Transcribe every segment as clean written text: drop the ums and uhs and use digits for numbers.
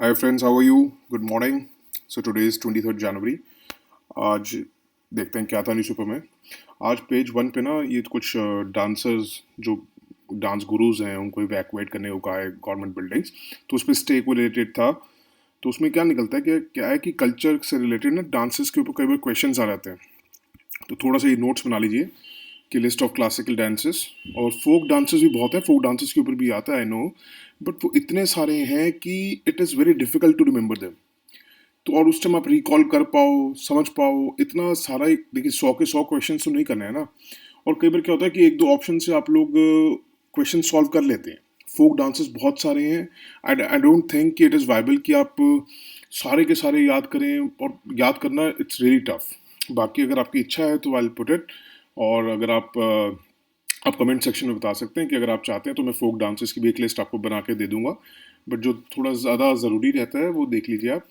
Hi friends, how are you? Good morning. So today is 23rd January. आज देखते हैं क्या था न्यूज़पेपर में। आज पेज वन पे ना ये कुछ डांसर्स जो डांस गुरुज हैं उनको इवैक्यूएट करने को कहा है गवर्नमेंट बिल्डिंग्स। तो उस पर स्टे को रिलेटेड था। तो उसमें क्या निकलता है कि क्या है कि कल्चर से रिलेटेड ना डांसेस के ऊपर कई बार क्वेश्चंस आ जाते हैं। तो थोड़ा सा ये नोट्स बना लीजिए कि लिस्ट ऑफ क्लासिकल डांसेस और फोक डांसेस भी बहुत है। फोक डांसेस के ऊपर भी आता है आई नो, बट वो इतने सारे हैं कि it is very difficult to remember them. तो और उस टाइम आप रिकॉल कर पाओ, समझ पाओ, इतना सारा देखिए 100 के 100 क्वेश्चन तो नहीं करना है ना। और कई बार क्या होता है कि एक दो ऑप्शन से आप लोग क्वेश्चन सॉल्व कर लेते हैं। फोक डांसेस बहुत सारे हैं। आई डोंट थिंक कि इट इज़ वाइबल कि आप सारे के सारे याद करें, और याद करना इट्स रियली टफ। बाकी अगर आपकी इच्छा है तो आई विल पुट इट। और अगर आप कमेंट सेक्शन में बता सकते हैं कि अगर आप चाहते हैं तो मैं फोक डांसेस की भी एक लिस्ट आपको बना के दे दूंगा। बट जो थोड़ा ज़्यादा ज़रूरी रहता है वो देख लीजिए आप।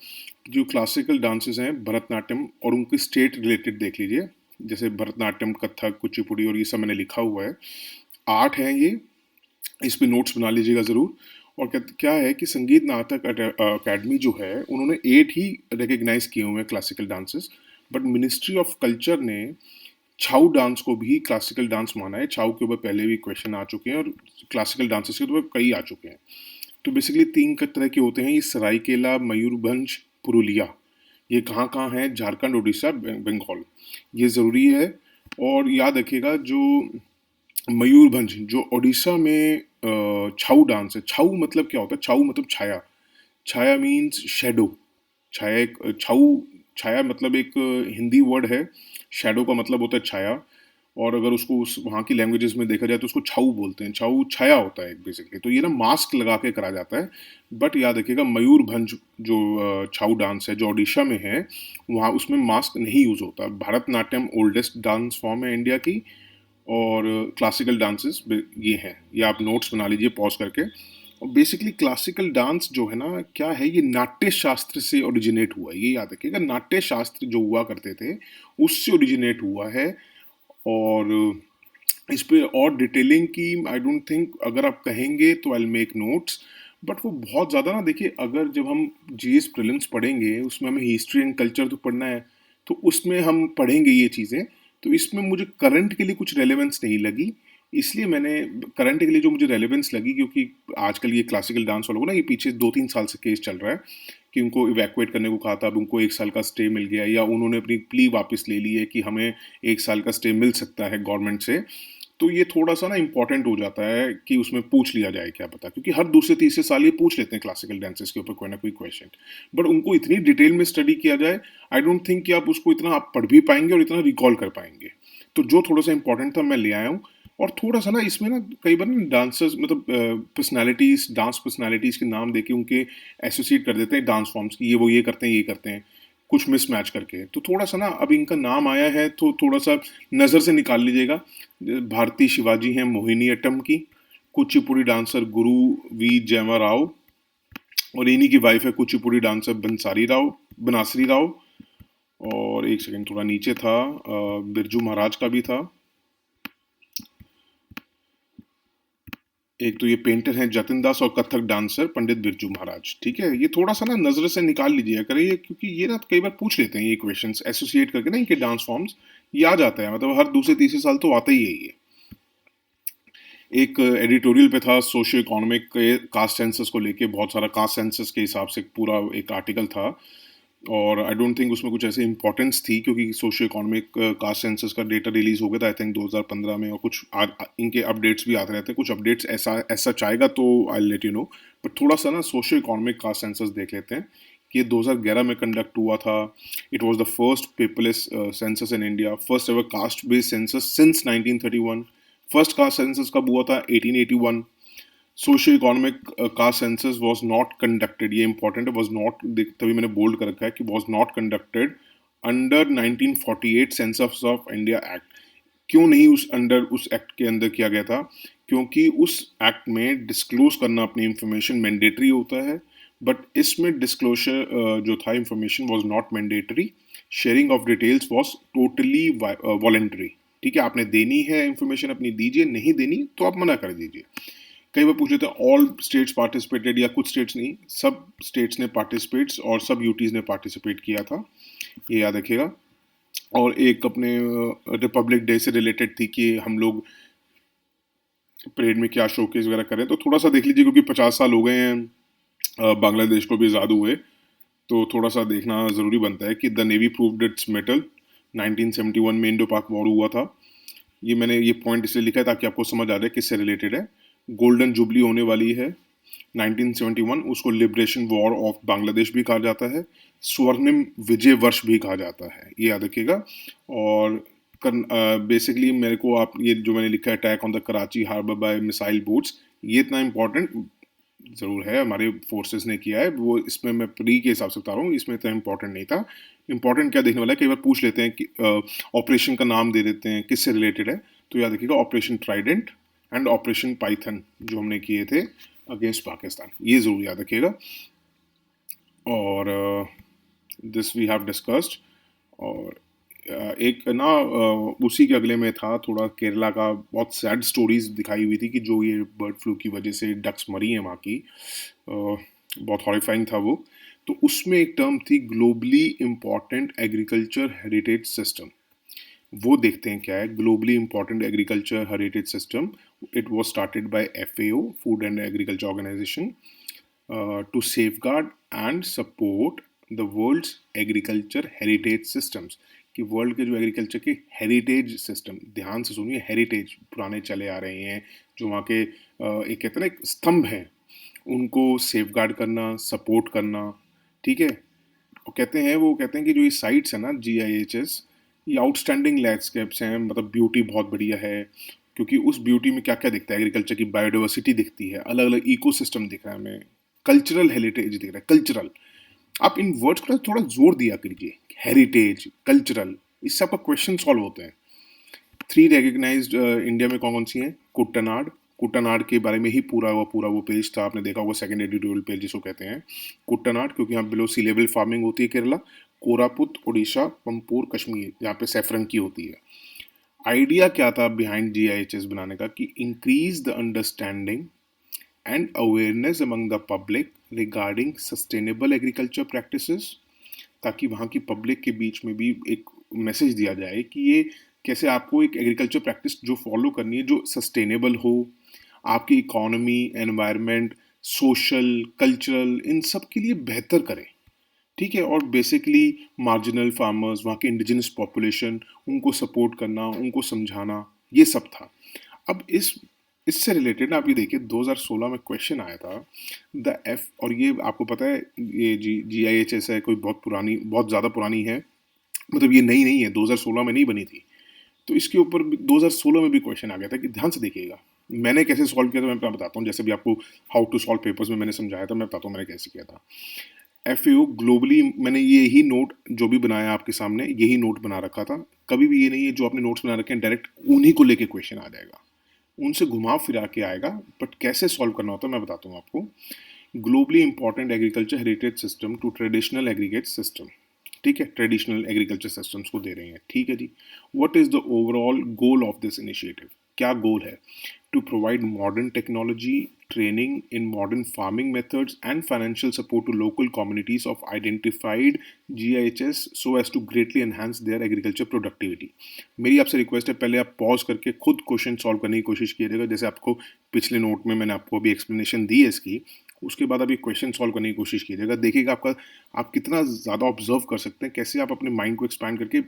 जो क्लासिकल डांसेस हैं भरतनाट्यम और उनकी स्टेट रिलेटेड देख लीजिए। जैसे भरतनाट्यम, कथक, कुचिपुड़ी और ये सब मैंने लिखा हुआ है। 8 हैं ये। इस पे नोट्स बना लीजिएगा ज़रूर। और क्या क्या है कि संगीत नाटक अकेडमी जो है उन्होंने 8 ही रिकग्नाइज किए हुए हैं classical dances. But ministry of culture ने छाऊ डांस को भी क्लासिकल डांस माना है। छाऊ के ऊपर पहले भी क्वेश्चन आ चुके हैं और क्लासिकल डांसेस के ऊपर कई आ चुके हैं। तो बेसिकली 3 तरह के होते हैं ये: सरायकेला, मयूरभंज, पुरुलिया। ये कहाँ कहाँ है? झारखंड, उड़ीसा, बंगाल। ये ज़रूरी है। और याद रखिएगा जो मयूरभंज जो उड़ीसा में छाऊ डांस है। छाऊ मतलब क्या होता है? छाऊ मतलब छाया। छाया मीन्स शेडो। छाया एक छाऊ, छाया मतलब एक हिंदी वर्ड है। शैडो का मतलब होता है छाया। और अगर उसको उस वहाँ की लैंग्वेजेस में देखा जाए तो उसको छाऊ बोलते हैं। छाऊ छाया होता है बेसिकली। तो ये ना मास्क लगा के करा जाता है। बट याद रखिएगा मयूरभंज जो छाऊ डांस है जो ओडिशा में है, वहाँ उसमें मास्क नहीं यूज होता। भरतनाट्यम ओल्डेस्ट डांस फॉर्म है इंडिया की। और क्लासिकल डांसेस ये हैं। ये आप नोट्स बना लीजिए पॉज करके। और बेसिकली क्लासिकल डांस जो है ना क्या है, ये नाट्य शास्त्र से ओरिजिनेट हुआ है। ये याद रखिएगा, नाट्य शास्त्र जो हुआ करते थे उससे ओरिजिनेट हुआ है। और इस पे और डिटेलिंग की आई डोंट थिंक, अगर आप कहेंगे तो आई मेक नोट्स। बट वो बहुत ज़्यादा ना, देखिए अगर जब हम जीएस प्रीलिम्स पढ़ेंगे उसमें हमें हिस्ट्री एंड कल्चर तो पढ़ना है। तो उसमें हम पढ़ेंगे ये चीज़ें। तो इसमें मुझे करंट के लिए कुछ रेलेवेंस नहीं लगी। इसलिए मैंने करंट के लिए जो मुझे रेलेवेंस लगी, क्योंकि आजकल ये क्लासिकल डांस वालों को ना ये पीछे 2-3 साल से केस चल रहा है कि उनको इवैक्यूएट करने को कहा था, अब उनको 1 साल का स्टे मिल गया, या उन्होंने अपनी प्ली वापस ले ली है कि हमें 1 साल का स्टे मिल सकता है गवर्नमेंट से। तो ये थोड़ा सा ना इम्पोर्टेंट हो जाता है कि उसमें पूछ लिया जाए, क्या पता, क्योंकि हर दूसरे तीसरे साल ये पूछ लेते हैं क्लासिकल डांसेस के ऊपर कोई ना कोई क्वेश्चन। बट उनको इतनी डिटेल में स्टडी किया जाए, आई डोंट थिंक कि आप उसको इतना आप पढ़ भी पाएंगे और इतना रिकॉल कर पाएंगे। तो जो थोड़ा सा इंपॉर्टेंट था मैं ले आया हूँ। और थोड़ा सा ना इसमें ना कई बार ना डांसर्स मतलब पर्सनैलिटीज, डांस पर्सनैलिटीज के नाम देके उनके एसोसिएट कर देते हैं डांस फॉर्म्स की, ये वो ये करते हैं ये करते हैं, कुछ मिसमैच करके। तो थोड़ा सा ना अब इनका नाम आया है तो थोड़ा सा नज़र से निकाल लीजिएगा। भारती शिवाजी हैं मोहिनी अट्टम की। Kuchipudi dancer Guru we जयमा Rao. और इन्हीं की वाइफ है कुचिपुड़ी डांसर बंसारी राव, बनासरी राव। और एक सेकंड थोड़ा नीचे था, बिरजू महाराज का भी था। एक तो ये पेंटर हैं जतिन दास और कथक डांसर पंडित बिरजू महाराज। ठीक है, ये थोड़ा सा ना नजर से निकाल लीजिए करिए, क्योंकि ये ना कई बार पूछ लेते हैं ये क्वेश्चंस एसोसिएट करके ना इनके डांस फॉर्म्स। ये आ जाता है, मतलब हर दूसरे तीसरे साल तो आता ही है ये। एक एडिटोरियल पे था सोशियो इकोनॉमिक कास्ट सेंसस को लेके, बहुत सारा कास्ट सेंसस के हिसाब से पूरा एक आर्टिकल था। और आई डोंट थिंक उसमें कुछ ऐसे इंपॉर्टेंस थी, क्योंकि सोशियो इकोनॉमिक कास्ट सेंसस का डेटा रिलीज हो गया था आई थिंक 2015 में। और कुछ इनके अपडेट्स भी आते रहते हैं, कुछ अपडेट्स ऐसा ऐसा चाहेगा तो I let you know. But थोड़ा सा ना सोशियो इकोनॉमिक कास्ट सेंसस देख लेते हैं कि ये 2011 में कंडक्ट हुआ था। It was the first paperless census in India, first ever caste based census since 1931। First caste census कब हुआ था? 1881। Socio economic caste census was not conducted, ये इंपॉर्टेंट है, वाज नॉट, तभी मैंने बोल्ड कर रखा है कि was not conducted under 1948 census of India act. क्यों नहीं उस एक्ट के अंदर किया गया था? क्योंकि उस एक्ट में डिस्क्लोज करना अपनी इंफॉर्मेशन मैंडेटरी होता है। बट इसमें डिस्क्लोजर जो था information was not mandatory. Sharing of details was totally voluntary. ठीक है, आपने देनी है इंफॉर्मेशन अपनी दीजिए, नहीं देनी तो आप मना कर दीजिए। कई बार पूछ लेते हैं ऑल स्टेट्स पार्टिसिपेटेड, या कुछ स्टेट्स नहीं, सब स्टेट्स ने पार्टिसिपेट्स और सब यूटीज ने पार्टिसिपेट किया था, ये याद रखिएगा। और एक अपने रिपब्लिक डे से रिलेटेड थी कि हम लोग परेड में क्या शोकेस वगैरह करें, तो थोड़ा सा देख लीजिए क्योंकि 50 साल हो गए हैं बांग्लादेश को भी आज़ाद हुए, तो थोड़ा सा देखना ज़रूरी बनता है कि the navy proved it's metal. 1971 में इंडो पाक वॉर हुआ था। ये मैंने ये पॉइंट इसलिए लिखा है ताकि आपको समझ आ जाए किससे रिलेटेड है। गोल्डन जुबली होने वाली है 1971, उसको लिबरेशन वॉर ऑफ बांग्लादेश भी कहा जाता है, स्वर्णिम विजय वर्ष भी कहा जाता है, ये याद रखिएगा। और बेसिकली मेरे को आप ये जो मैंने लिखा है attack on the Karachi harbour by missile boats, ये इतना इंपॉर्टेंट ज़रूर है, हमारे फोर्सेस ने किया है वो, इसमें मैं प्री के हिसाब से बता रहा हूँ, इसमें इतना इंपॉर्टेंट नहीं था। इंपॉर्टेंट क्या देखने वाला है, कई बार पूछ लेते हैं कि ऑपरेशन का नाम दे देते हैं किससे रिलेटेड है, तो याद रखिएगा operation Trident and operation Python जो हमने किए थे अगेंस्ट पाकिस्तान, ये ज़रूर याद रखिएगा। और दिस वी हैव डिस्कस्ड। और एक ना उसी के अगले में था थोड़ा केरला का, बहुत सैड स्टोरीज दिखाई हुई थी कि जो ये बर्ड फ्लू की वजह से डक्स मरी हैं वहाँ की, बहुत हॉरिफाइंग था वो। तो उसमें एक टर्म थी globally important agriculture heritage system, वो देखते हैं क्या है globally important agriculture heritage system. It was started by FAO, food and agriculture organization, to safeguard and support the world's agriculture heritage systems, कि वर्ल्ड के जो एग्रीकल्चर के हेरिटेज सिस्टम, ध्यान से सुनिए, हेरिटेज पुराने चले आ रहे हैं जो वहाँ के एक कहते हैं ना एक स्तंभ हैं, उनको सेफगार्ड करना, सपोर्ट करना, ठीक है। और कहते हैं वो कहते हैं कि जो ये साइट्स है ना GIHS, ये आउटस्टैंडिंग लैंडस्केप्स हैं, मतलब ब्यूटी बहुत बढ़िया है, क्योंकि उस ब्यूटी में क्या क्या दिखता है, एग्रीकल्चर की बायोडाइवर्सिटी दिखती है, अलग अलग इकोसिस्टम दिख रहा है हमें, कल्चरल हेरिटेज दिख रहा है, कल्चरल। आप इन वर्ड्स को थोड़ा जोर दिया कीजिए, हेरिटेज, कल्चरल, इससे आपका क्वेश्चन सॉल्व होते हैं। 3 रिकग्नाइज्ड इंडिया में कौन कौन सी हैं, कुट्टनाड, कुट्टनाड के बारे में ही पूरा वो पेज था, आपने देखा होगा, सेकंड एडिटोरियल पेज जिसको कहते हैं कुट्टनाड, क्योंकि यहाँ बिलो सी लेवल फार्मिंग होती है केरला, कोरापुत उड़ीसा, पंपोर कश्मीर, जहाँ पे सैफरन की होती है। आइडिया क्या था बिहाइंड GIHS बनाने का, कि increase the understanding and awareness among the public regarding sustainable agriculture practices, ताकि वहाँ की पब्लिक के बीच में भी एक मैसेज दिया जाए कि ये कैसे आपको एक एग्रीकल्चर प्रैक्टिस जो फॉलो करनी है जो सस्टेनेबल हो, आपकी इकोनॉमी, एनवायरनमेंट, सोशल, कल्चरल, इन सब के लिए बेहतर करें, ठीक है। और बेसिकली मार्जिनल फार्मर्स, वहाँ के इंडिजिनस पॉपुलेशन, उनको सपोर्ट करना, उनको समझाना, ये सब था। अब इससे रिलेटेड आप ये देखिए 2016 में क्वेश्चन आया था और ये आपको पता है ये GIHS है कोई बहुत ज़्यादा पुरानी है, मतलब ये नई नहीं है, 2016 में नहीं बनी थी, तो इसके ऊपर 2016 में भी क्वेश्चन आ गया था, कि ध्यान से देखिएगा मैंने कैसे सॉल्व किया था, मैं बताता हूँ, जैसे भी आपको हाउ टू सॉल्व पेपर्स में मैंने समझाया था, मैं बताता हूँ मैंने कैसे किया था। FAO ग्लोबली, मैंने यही नोट जो भी बनाया आपके सामने, यही नोट बना रखा था, कभी भी ये नहीं है जो आपने नोट्स बना रखे हैं डायरेक्ट उन्हीं को लेके क्वेश्चन आ जाएगा, उनसे घुमा फिरा के आएगा, बट कैसे सॉल्व करना होता है मैं बताता हूँ आपको। Globally important agriculture heritage system to traditional aggregate system, ठीक है, ट्रेडिशनल एग्रीकल्चर सिस्टम्स को दे रहे हैं, ठीक है जी। What is the overall goal of this initiative, क्या गोल है, to provide modern technology, training in modern farming methods and financial support to local communities of identified GIHS so as to greatly enhance their agriculture productivity. मेरी आपसे request है, पहले आप pause करके खुद question solve करने की कोशिश कीजिएगा, जैसे आपको पिछले नोट में मैंने आपको अभी एक्सप्लेनेशन दी है इसकी, उसके बाद अभी क्वेश्चन सॉल्व करने की कोशिश कीजिएगा, देखिएगा आप कितना ज़्यादा ऑब्जर्व कर सकते हैं, कैसे आप अपने माइंड को एक्सपैंड करके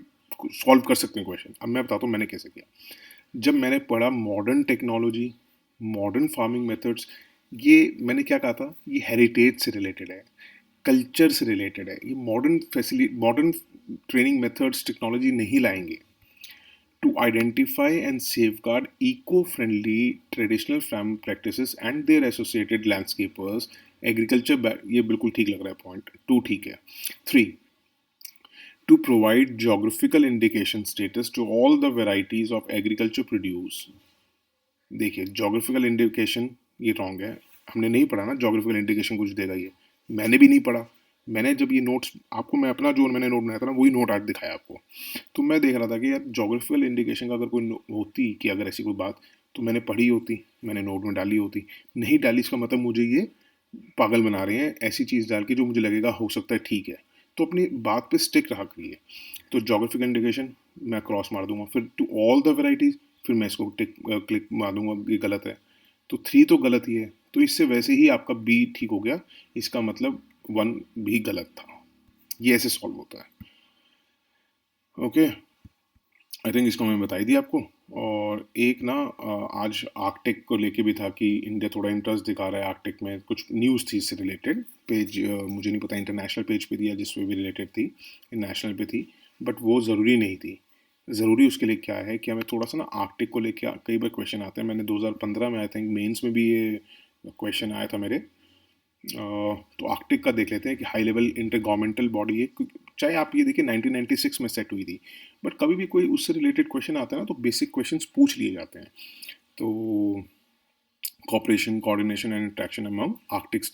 सॉल्व कर सकते हैं क्वेश्चन। अब मैं बताता हूँ मैंने कैसे किया। जब मैंने पढ़ा modern technology, modern farming methods, ये मैंने क्या कहा था, ये हेरिटेज से रिलेटेड है, कल्चर से रिलेटेड है, ये मॉडर्न ट्रेनिंग मेथड्स टेक्नोलॉजी नहीं लाएंगे। To identify and safeguard eco friendly traditional farm practices and their associated landscapers agriculture, ये बिल्कुल ठीक लग रहा है पॉइंट 2, ठीक है। 3, to provide geographical indication status to all the varieties of agriculture produce। देखिए जोग्राफिकल इंडिकेशन ये रॉन्ग है, हमने नहीं पढ़ा ना जोग्राफिकल इंडिकेशन कुछ देगा, ये मैंने भी नहीं पढ़ा। मैंने जब ये नोट्स आपको, मैं अपना जो मैंने नोट बनाया था ना वही नोट आज दिखाया आपको, तो मैं देख रहा था कि यार जोग्राफिकल इंडिकेशन का अगर कोई होती कि अगर ऐसी कोई बात, तो मैंने पढ़ी होती, मैंने नोट में डाली होती। नहीं डाली इसका मतलब मुझे ये पागल बना रहे हैं ऐसी चीज़ डाल के जो मुझे लगेगा हो सकता है ठीक है। तो अपनी बात पे स्टिक रहा करिए। तो जोग्राफिक इंडिकेशन मैं क्रॉस मार दूंगा, फिर टू ऑल द वेराइटीज़ फिर मैं इसको क्लिक मार दूंगा, ये गलत है। तो 3 तो गलत ही है, तो इससे वैसे ही आपका बी ठीक हो गया, इसका मतलब 1 भी गलत था। ये ऐसे सॉल्व होता है। ओके, आई थिंक इसको मैं बता ही दिया आपको। और एक ना आज आर्कटिक को लेके भी था कि इंडिया थोड़ा इंटरेस्ट दिखा रहा है आर्कटिक में, कुछ न्यूज़ थी इससे रिलेटेड। पेज मुझे नहीं पता इंटरनेशनल पेज पे थी या जिस पे भी रिलेटेड थी, नेशनल पे थी, बट वो ज़रूरी नहीं थी। ज़रूरी उसके लिए क्या है कि हमें थोड़ा सा ना आर्कटिक को लेके कई बार क्वेश्चन आते हैं। मैंने 2015 में आई थिंक मेंस में भी ये क्वेश्चन आया था मेरे। तो आर्कटिक का देख लेते हैं कि high level inter governmental body है। चाहे आप ये देखिए 1996 में सेट हुई थी, बट कभी भी कोई उससे रिलेटेड क्वेश्चन आता है ना तो बेसिक क्वेश्चंस पूछ लिए जाते हैं। तो cooperation, coordination and interaction among Arctic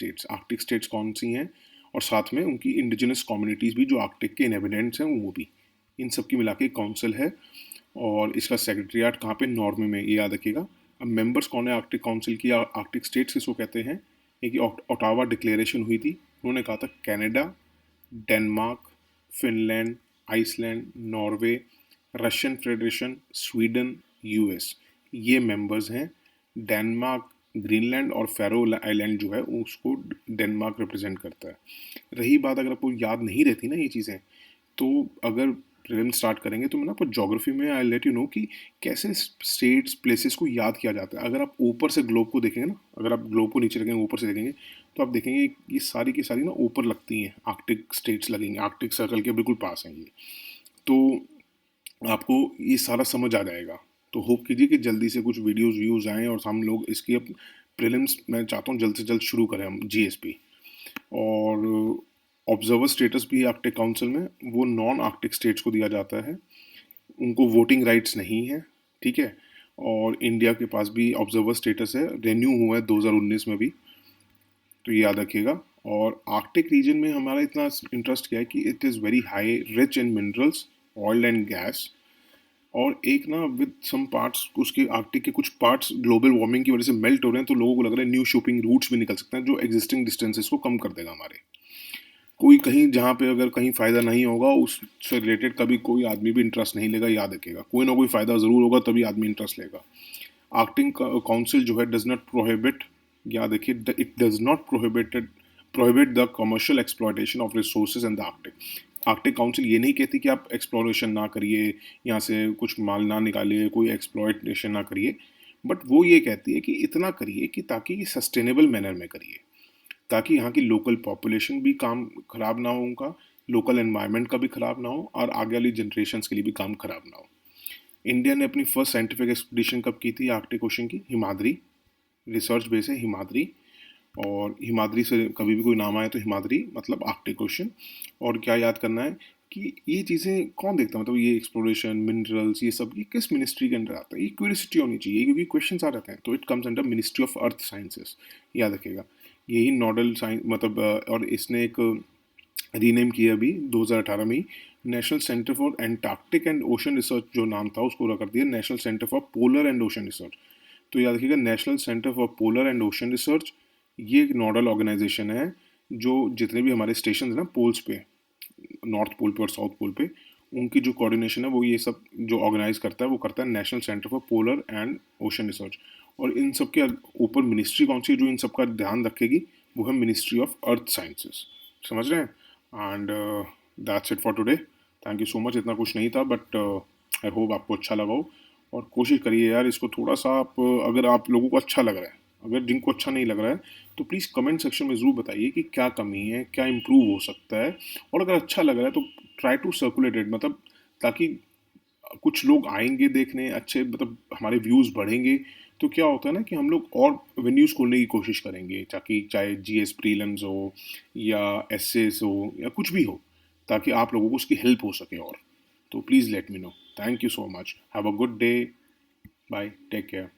states कौन सी हैं, और साथ में उनकी इंडिजिनस कम्युनिटीज़ भी जो आर्कटिक के इनहेबिटेंट्स हैं वो भी, इन सब की मिला के काउंसिल है। और इसका सेक्रेटरीट कहाँ पे, नॉर्वे में, ये याद रखिएगा। अब मेंबर्स कौन है आर्कटिक काउंसिल की, आर्कटिक स्टेट्स किसको कहते हैं? एक ओटावा डिक्लेरेशन हुई थी, उन्होंने कहा था Canada, Denmark, Finland, Iceland, Norway, Russian Federation, Sweden, US, ये मेंबर्स हैं। डेनमार्क, ग्रीनलैंड और फैरो आइलैंड जो है उसको डेनमार्क रिप्रेजेंट करता है। रही बात, अगर आपको याद नहीं रहती ना ये चीज़ें, तो अगर प्रीलिम स्टार्ट करेंगे तो मैं ना आपको ज्योग्राफी में आई लेट यू नो कि कैसे स्टेट्स प्लेसेस को याद किया जाता है। अगर आप ऊपर से ग्लोब को देखेंगे ना, अगर आप ग्लोब को नीचे रखेंगे ऊपर से देखेंगे, तो आप देखेंगे ये सारी की सारी ना ऊपर लगती हैं, आर्कटिक स्टेट्स लगेंगे, आर्कटिक सर्कल के बिल्कुल पास हैं ये। तो आपको ये सारा समझ आ जाएगा। तो होप कीजिए कि जल्दी से कुछ वीडियोस व्यूज़ आएँ और हम लोग इसकी अब प्रीलिम्स मैं चाहता हूँ जल्द से जल्द शुरू करें हम जीएसपी। और ऑब्जर्वर स्टेटस भी आर्कटिक काउंसिल में वो नॉन आर्कटिक स्टेट्स को दिया जाता है, उनको वोटिंग राइट्स नहीं है, ठीक है। और इंडिया के पास भी ऑब्जर्वर स्टेटस है, रेन्यू हुआ है 2019 में भी, तो ये याद रखिएगा। और आर्कटिक रीजन में हमारा इतना इंटरेस्ट क्या है कि it is very high rich in minerals, oil and gas. और एक ना विद सम पार्ट्स, उसके आर्कटिक के कुछ पार्ट्स ग्लोबल वार्मिंग की वजह से मेल्ट हो रहे हैं, तो लोगों को लग रहा है न्यू शिपिंग रूट्स भी निकल सकते हैं जो एग्जिस्टिंग डिस्टेंसेस को कम कर देगा हमारे। कोई कहीं जहाँ पे अगर कहीं फ़ायदा नहीं होगा उससे रिलेटेड कभी कोई आदमी भी इंटरेस्ट नहीं लेगा, याद रखेगा। कोई ना कोई फ़ायदा ज़रूर होगा तभी आदमी इंटरेस्ट लेगा। आर्कटिक काउंसिल जो है डज नॉट प्रोहिबिट, याद रखिए, it does not prohibit the commercial exploitation of resources in the Arctic. Arctic council ये नहीं कहती कि आप एक्सप्लोरेशन ना करिए, यहाँ से कुछ माल ना निकालिए, कोई एक्सप्लॉयटेशन ना करिए, बट वो ये कहती है कि इतना करिए कि ताकि सस्टेनेबल मैनर में करिए, ताकि यहाँ की लोकल पॉपुलेशन भी काम खराब ना हो, उनका लोकल एनवायरनमेंट का भी खराब ना हो, और आगे वाली जनरेशन्स के लिए भी काम खराब ना हो। इंडिया ने अपनी फर्स्ट साइंटिफिक एक्सपीडिशन कब की थी आर्कटिक ओशन की? हिमाद्री, रिसर्च बेस है हिमाद्री। और हिमाद्री से कभी भी कोई नाम आए तो हिमाद्री मतलब आर्कटिक ओशन। और क्या याद करना है कि ये चीज़ें कौन देखता है, मतलब ये एक्सप्लोरेशन, मिनरल्स, ये सब ये किस मिनिस्ट्री के अंडर आता है? ये क्यूरियोसिटी होनी चाहिए, क्योंकि क्वेश्चन आ जाते हैं, तो it comes under ministry of earth sciences, याद रखेगा। यही नोडल साइंस मतलब और इसने एक रीनेम किया अभी 2018 में ही, national centre for Antarctic and ocean research जो नाम था उसको कर दिया national centre for polar and ocean research. तो याद रखिएगा, national centre for polar and ocean research ये एक नोडल ऑर्गेनाइजेशन है जो जितने भी हमारे स्टेशन हैं ना पोल्स पे, नॉर्थ पोल पे और साउथ पोल पे, उनकी जो कोऑर्डिनेशन है वो ये सब जो ऑर्गेनाइज करता है वो करता है national centre for polar and ocean research. और इन सब के ऊपर मिनिस्ट्री कौन सी है जो इन सब का ध्यान रखेगी? वो है मिनिस्ट्री ऑफ अर्थ साइंसेस। समझ रहे हैं? And that's it for today. Thank you so much. इतना कुछ नहीं था, बट आई होप आपको अच्छा लगा हो। और कोशिश करिए यार इसको थोड़ा सा आप, अगर आप लोगों को अच्छा लग रहा है, अगर जिनको अच्छा नहीं लग रहा है तो प्लीज़ कमेंट सेक्शन में ज़रूर बताइए कि क्या कमी है, क्या इम्प्रूव हो सकता है। और अगर अच्छा लग रहा है तो ट्राई टू सर्कुलेट इट, मतलब ताकि कुछ लोग आएंगे देखने, अच्छे मतलब हमारे व्यूज़ बढ़ेंगे। तो क्या होता है ना कि हम लोग और वेन्यूज़ खोलने की कोशिश करेंगे, ताकि चाहे जीएस प्रीलिम्स हो या एसएस हो या कुछ भी हो, ताकि आप लोगों को उसकी हेल्प हो सके। और तो please let me know. Thank you so much. Have a good day. Bye, take care.